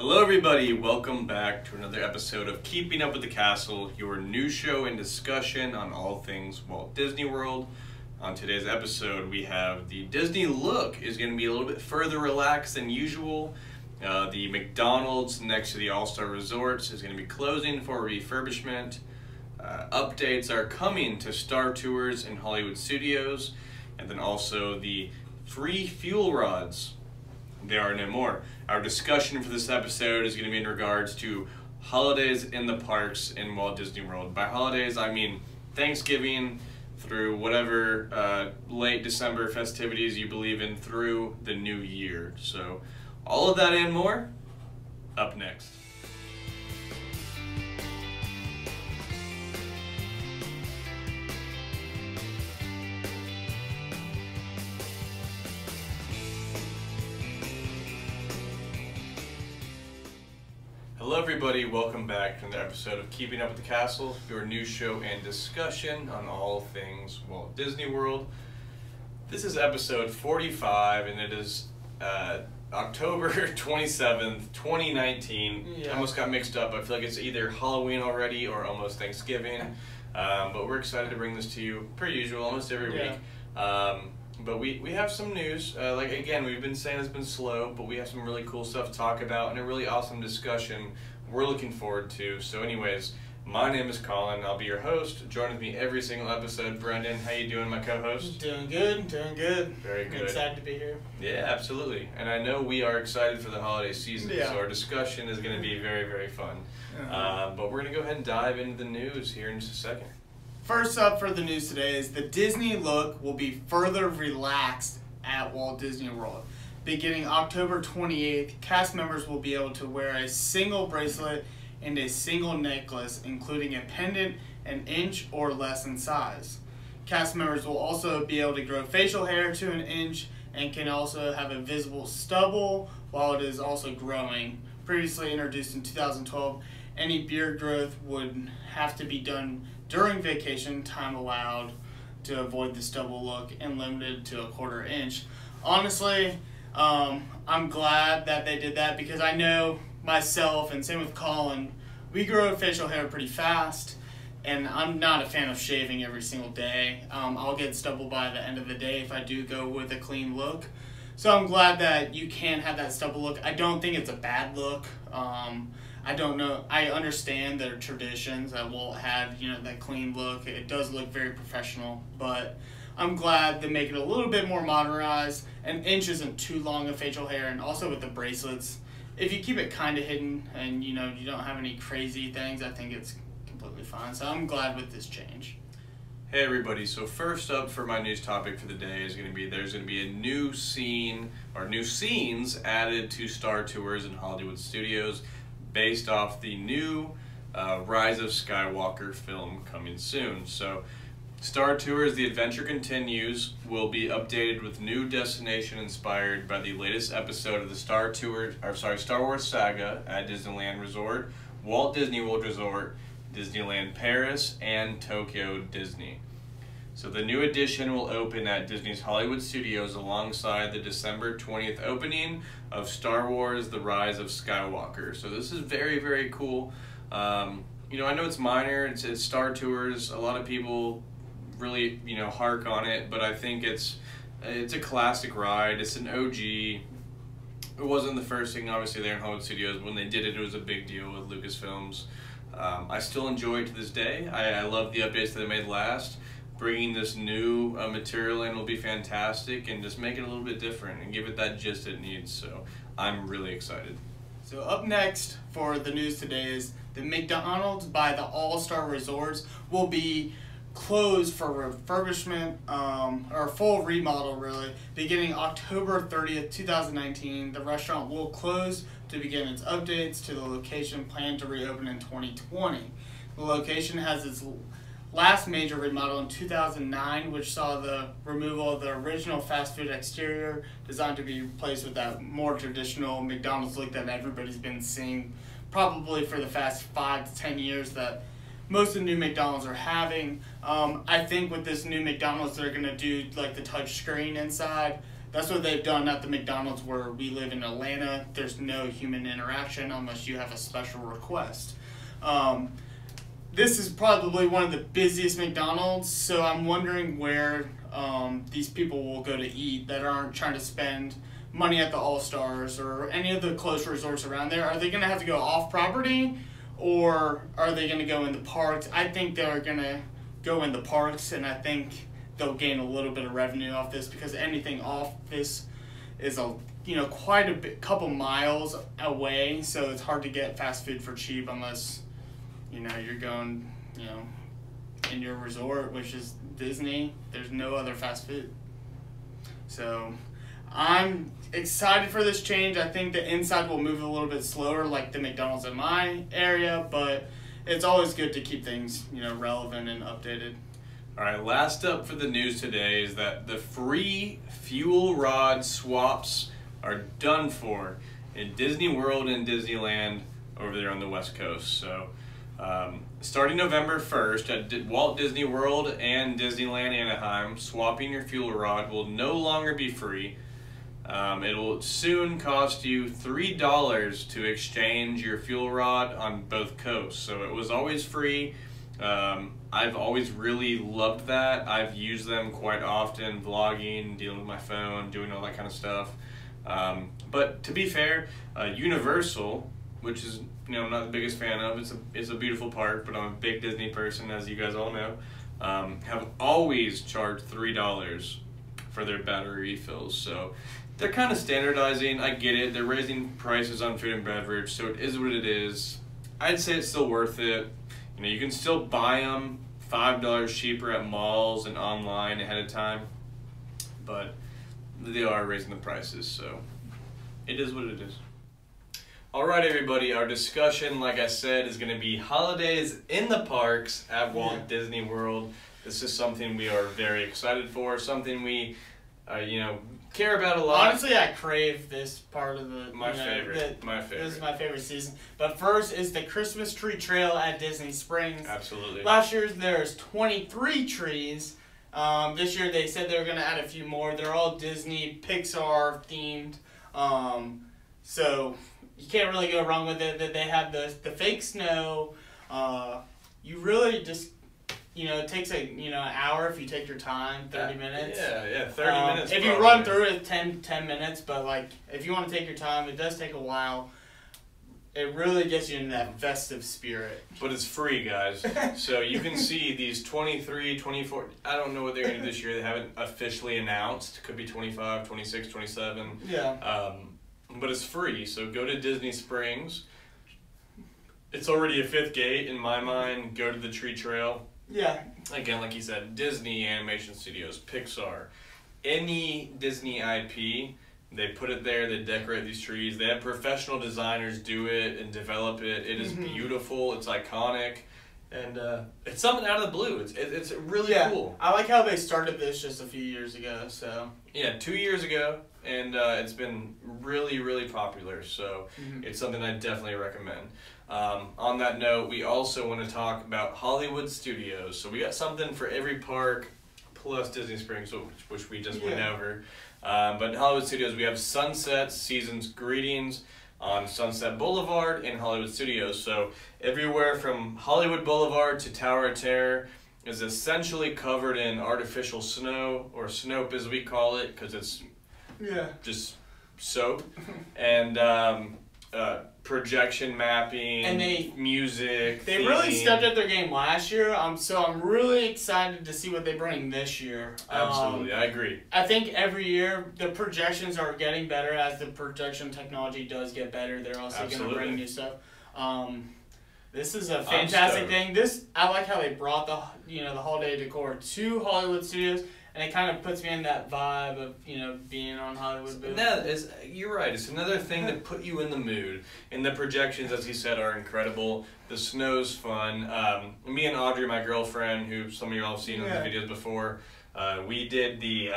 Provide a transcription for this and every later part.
Hello everybody, welcome back to another episode of Keeping Up with the Castle, your news show and discussion on all things Walt Disney World. On today's episode we have the Disney look is going to be a little bit further relaxed than usual. The McDonald's next to the All-Star Resorts is going to be closing for refurbishment. Updates are coming to Star Tours and Hollywood Studios, and then also the free fuel rods. They are no more. Our discussion for this episode is going to be in regards to holidays in the parks in Walt Disney World. By holidays, I mean Thanksgiving through whatever late December festivities you believe in through the new year. So all of that and more, up next. Hello everybody, welcome back to another episode of Keeping Up with the Castle, your news show and discussion on all things Walt Disney World. This is episode 45 and it is October 27th, 2019. Yeah. I almost got mixed up. I feel like it's either Halloween already or almost Thanksgiving. But we're excited to bring this to you, per usual, almost every week. But we have some news. Like, again, we've been saying it's been slow, but we have some really cool stuff to talk about and a really awesome discussion we're looking forward to. So anyways, my name is Colin. I'll be your host. Join with me every single episode. Brendan, how you doing, my co-host? Doing good. Very good. Excited to be here. Yeah, absolutely. And I know we are excited for the holiday season, Yeah. so our discussion is going to be very, very fun. But we're going to go ahead and dive into the news here in just a second. First up for the news today is the Disney look will be further relaxed at Walt Disney World. Beginning October 28th, cast members will be able to wear a single bracelet and a single necklace, including a pendant an inch or less in size. Cast members will also be able to grow facial hair to an inch and can also have a visible stubble while it is also growing. Previously introduced in 2012, any beard growth would have to be done during vacation time allowed to avoid the stubble look and limited to a quarter inch. Honestly, I'm glad that they did that because I know myself, and same with Colin, we grow facial hair pretty fast, and I'm not a fan of shaving every single day. I'll get stubble by the end of the day if I do go with a clean look. So I'm glad that you can have that stubble look. I don't think it's a bad look. I don't know. I understand their traditions that Walt had, that clean look. It does look very professional, but I'm glad they make it a little bit more modernized. An inch isn't too long of facial hair, and also with the bracelets, if you keep it kind of hidden and you don't have any crazy things, I think it's completely fine. So I'm glad with this change. Hey everybody, so first up for my news topic for the day is there's going to be a new scene, or new scenes added to Star Tours and Hollywood Studios based off the new Rise of Skywalker film coming soon. So Star Tours The Adventure Continues will be updated with new destination inspired by the latest episode of the Star Wars saga at Disneyland Resort, Walt Disney World Resort, Disneyland Paris, and Tokyo Disney. So the new edition will open at Disney's Hollywood Studios alongside the December 20th opening of Star Wars The Rise of Skywalker. So this is very, very cool. I know it's minor, it's Star Tours. A lot of people really, hark on it, but I think it's a classic ride. It's an OG. It wasn't the first thing, obviously, there in Hollywood Studios. When they did it, it was a big deal with Lucasfilms. I still enjoy it to this day. I love the updates that they made last. Bringing this new material in will be fantastic and just make it a little bit different and give it that gist it needs. So I'm really excited. So up next for the news today is the McDonald's by the All-Star Resorts will be closed for refurbishment or full remodel really. Beginning October 30th, 2019, the restaurant will close to begin its updates to the location planned to reopen in 2020. The location has its last major remodel in 2009, which saw the removal of the original fast food exterior designed to be replaced with that more traditional McDonald's look that everybody's been seeing probably for the past 5 to 10 years that most of the new McDonald's are having. I think with this new McDonald's, they're going to do like the touch screen inside That's what they've done at the McDonald's where we live in Atlanta. There's no human interaction unless you have a special request. This is probably one of the busiest McDonald's, so I'm wondering where these people will go to eat that aren't trying to spend money at the All-Stars or any of the close resorts around there. Are they going to have to go off property, or are they going to go in the parks? I think they're going to go in the parks, and I think they'll gain a little bit of revenue off this, because anything off this is quite a couple miles away, so it's hard to get fast food for cheap unless you're going in your resort, which is Disney. There's no other fast food. So I'm excited for this change. I think the inside will move a little bit slower like the McDonald's in my area, but it's always good to keep things relevant and updated. All right, last up for the news today is that the free fuel rod swaps are done for in Disney World and Disneyland over there on the West Coast. So starting November 1st at Walt Disney World and Disneyland Anaheim, swapping your fuel rod will no longer be free. It will soon cost you $3 to exchange your fuel rod on both coasts. So it was always free. I've always really loved that. I've used them quite often, vlogging, dealing with my phone, doing all that kind of stuff. But to be fair, Universal, which is I'm not the biggest fan of, it's a beautiful park, but I'm a big Disney person, as you guys all know, have always charged $3 for their battery refills. So they're kind of standardizing. I get it. They're raising prices on food and beverage, so it is what it is. I'd say it's still worth it. You can still buy them $5 cheaper at malls and online ahead of time, but they are raising the prices, so it is what it is. All right, everybody, our discussion, like I said, is going to be holidays in the parks at Walt Disney World. This is something we are very excited for, something we, care about a lot. Honestly, I crave this part of the... My favorite. This is my favorite season. But first is the Christmas tree trail at Disney Springs. Absolutely. Last year there's 23 trees. This year they said they were going to add a few more. They're all Disney, Pixar themed. So you can't really go wrong with it. They have the fake snow. You really just... it takes an hour if you take your time, 30 minutes. Yeah, 30 minutes. If you run through it, 10 minutes, but if you want to take your time, it does take a while. It really gets you in that festive spirit. But it's free, guys. So you can see these 23, 24, I don't know what they're going to do this year. They haven't officially announced. Could be 25, 26, 27. Yeah. But it's free, so go to Disney Springs. It's already a fifth gate in my mind. Go to the tree trail. Yeah. Again, like you said, Disney Animation Studios, Pixar, any Disney IP, they put it there, they decorate these trees. They have professional designers do it and develop it. It is beautiful, it's iconic, and it's something out of the blue. It's really cool. I like how they started this just a few years ago. So yeah, 2 years ago, and it's been really, really popular. So it's something I definitely recommend. On that note, we also want to talk about Hollywood Studios. So we got something for every park plus Disney Springs, which we just went over. But in Hollywood Studios, we have Sunset Seasons Greetings on Sunset Boulevard in Hollywood Studios. So everywhere from Hollywood Boulevard to Tower of Terror is essentially covered in artificial snow, or Snope as we call it, because it's just soap. And projection mapping, and music. They really stepped up their game last year. So I'm really excited to see what they bring this year. Absolutely, I agree. I think every year the projections are getting better as the projection technology does get better. They're also going to bring new stuff. This is a fantastic thing. I like how they brought the the holiday decor to Hollywood Studios. And it kind of puts me in that vibe of, being on Hollywood Boulevard. You're right. It's another thing to put you in the mood. And the projections, as you said, are incredible. The snow's fun. Me and Audrey, my girlfriend, who some of you all have seen in the videos before, we did the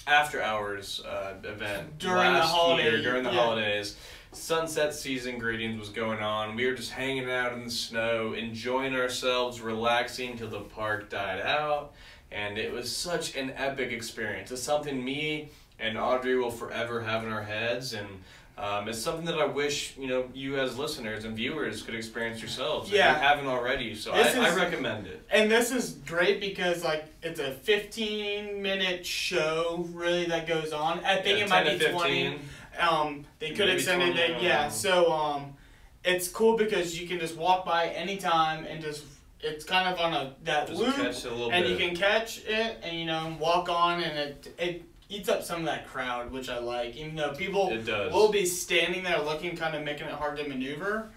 after hours event during the holidays. Sunset Season Greetings was going on. We were just hanging out in the snow, enjoying ourselves, relaxing till the park died out. And it was such an epic experience. It's something me and Audrey will forever have in our heads, and it's something that I wish you as listeners and viewers could experience yourselves if you haven't already. So I recommend it. And this is great because it's a 15-minute show really that goes on. I think it might be 20. They could extend it. Yeah. So it's cool because you can just walk by anytime and it's kind of on that loop, and you can catch it and walk on, and it eats up some of that crowd, which I like. Even though people will be standing there looking, kind of making it hard to maneuver,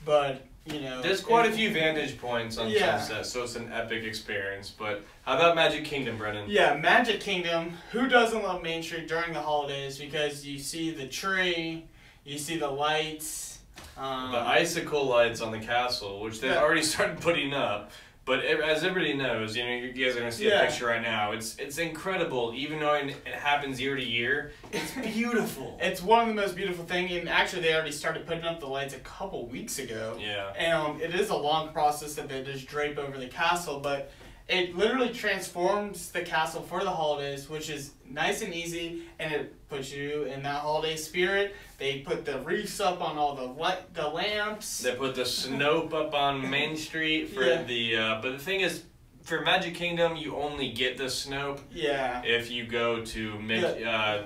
but there's quite a few vantage points on Sunset, so it's an epic experience. But how about Magic Kingdom, Brennan? Yeah, Magic Kingdom. Who doesn't love Main Street during the holidays? Because you see the tree, you see the lights, the icicle lights on the castle, which they've already started putting up. But as everybody knows, you guys are going to see a picture right now. It's incredible, even though it happens year to year. It's beautiful. It's one of the most beautiful things, and actually they already started putting up the lights a couple weeks ago. Yeah. And it is a long process that they just drape over the castle, but it literally transforms the castle for the holidays, which is nice and easy, and it puts you in that holiday spirit. They put the wreaths up on all the lamps. They put the Snope up on Main Street for but the thing is, for Magic Kingdom, you only get the Snope if you go to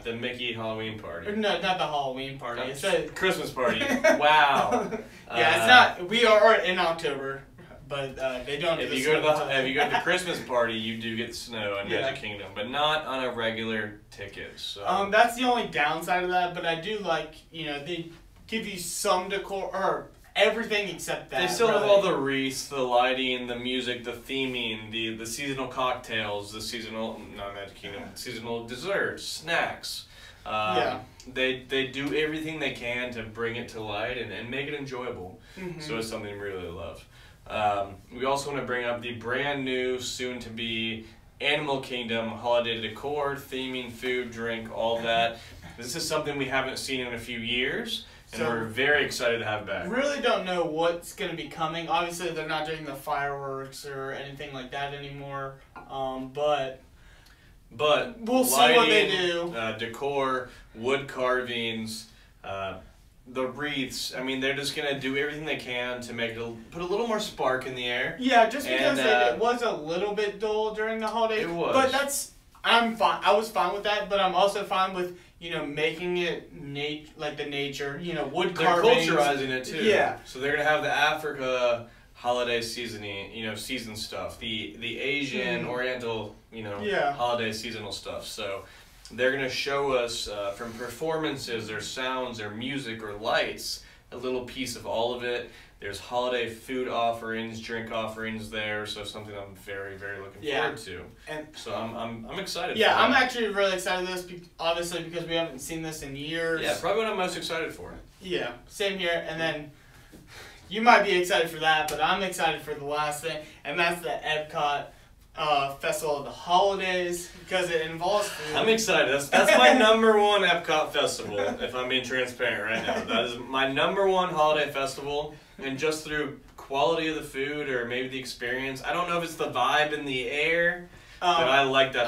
the Mickey Halloween party. No, not the Halloween party. It's a Christmas party. Wow. It's not. We are in October. But they don't. If you go to the Christmas party, you do get snow in Magic Kingdom, but not on a regular ticket. So that's the only downside of that. But I do like they give you some decor or everything except that. They still have all the wreaths, the lighting, the music, the theming, the seasonal cocktails, the seasonal seasonal desserts, snacks. They do everything they can to bring it to light and make it enjoyable. Mm-hmm. So it's something we really love. We also want to bring up the brand new, soon-to-be Animal Kingdom holiday decor, theming, food, drink, all that. This is something we haven't seen in a few years, and we're very excited to have back. Really don't know what's going to be coming. Obviously, they're not doing the fireworks or anything like that anymore, but we'll see what they do. Decor, wood carvings, the wreaths. I mean, they're just gonna do everything they can to put a little more spark in the air. Yeah, just because it was a little bit dull during the holidays. It was, but I'm fine. I was fine with that, but I'm also fine with making it like the nature. Wood carvings. They're culturizing it too. Yeah. So they're gonna have the Africa holiday seasoning, season stuff, the Asian Oriental, holiday seasonal stuff. So they're going to show us from performances, their sounds, their music, or lights, a little piece of all of it. There's holiday food offerings, drink offerings there, so something I'm very, very looking forward to. And so I'm excited. Yeah, I'm actually really excited for this, obviously because we haven't seen this in years. Yeah, probably what I'm most excited for. Yeah, same here. And then you might be excited for that, but I'm excited for the last thing, and that's the Epcot Festival of the Holidays, because it involves food. I'm excited. That's my number one Epcot festival, if I'm being transparent right now. That is my number one holiday festival, and just through quality of the food or maybe the experience. I don't know if it's the vibe in the air, but I like that.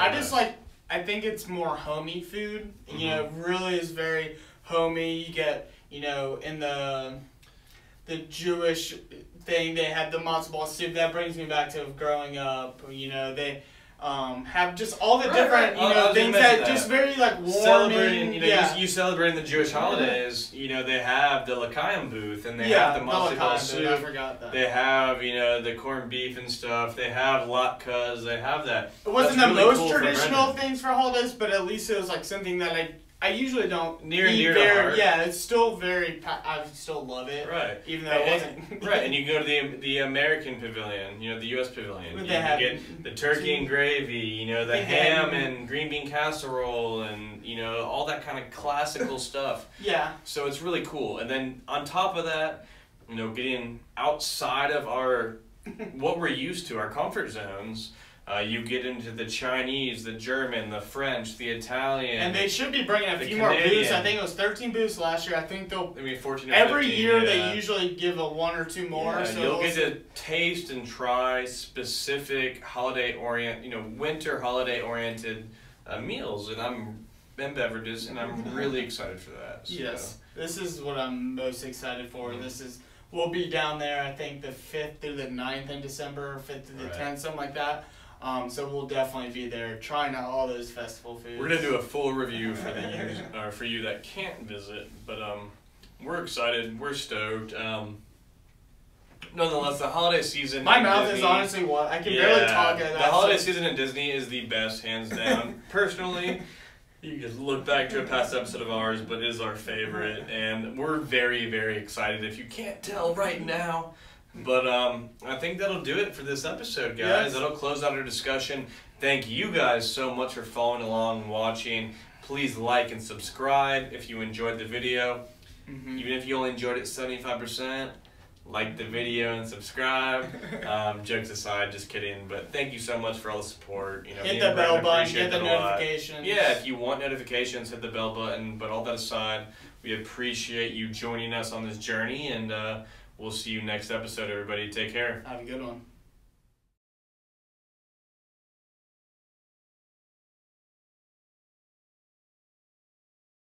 I think it's more homey food. It really is very homey. You get, in the Jewish thing, they had the matzo ball soup. That brings me back to growing up. They have just all the different things that just very warming. Celebrating, you celebrating the Jewish holidays. They have the L'chaim booth, and they have the matzo ball soup. I forgot that. They have the corned beef and stuff. They have latkes. They have that. It wasn't the most traditional things for holidays, but at least it was something that I usually don't near and dear to heart. Yeah, it's still I still love it. Right. Even though it wasn't. Right, and you go to the American pavilion, the U.S. pavilion. You get the turkey and gravy, the ham and green bean casserole, and all that kind of classical stuff. Yeah. So it's really cool. And then on top of that, getting outside of what we're used to, our comfort zones. You get into the Chinese, the German, the French, the Italian. And they should be bringing a few more booths. I think it was 13 booths last year. I think they'll... 14 or 15, every year they usually give one or two more. Yeah, so you'll get to taste and try specific winter holiday-oriented meals. And and beverages, and I'm really excited for that. So. Yes, this is what I'm most excited for. We'll be down there, I think, the 5th through the 9th in December, 5th through the 10th, something like that. So we'll definitely be there trying out all those festival foods. We're gonna do a full review for for you that can't visit, but we're excited. We're stoked. Nonetheless, the holiday season. My mouth is honestly what I can barely talk. The holiday season in Disney is the best, hands down. Personally, you can just look back to a past episode of ours, but it is our favorite, and we're very, very excited. If you can't tell right now. But I think that'll do it for this episode, guys. Yes. That'll close out our discussion. Thank you guys so much for following along and watching. Please like and subscribe if you enjoyed the video. Even if you only enjoyed it 75%, like the video and subscribe. Jokes aside, just kidding. But thank you so much for all the support. You know, hit the bell button, get the notifications. Yeah, if you want notifications, hit the bell button. But all that aside, we appreciate you joining us on this journey, and we'll see you next episode, everybody. Take care. Have a good one.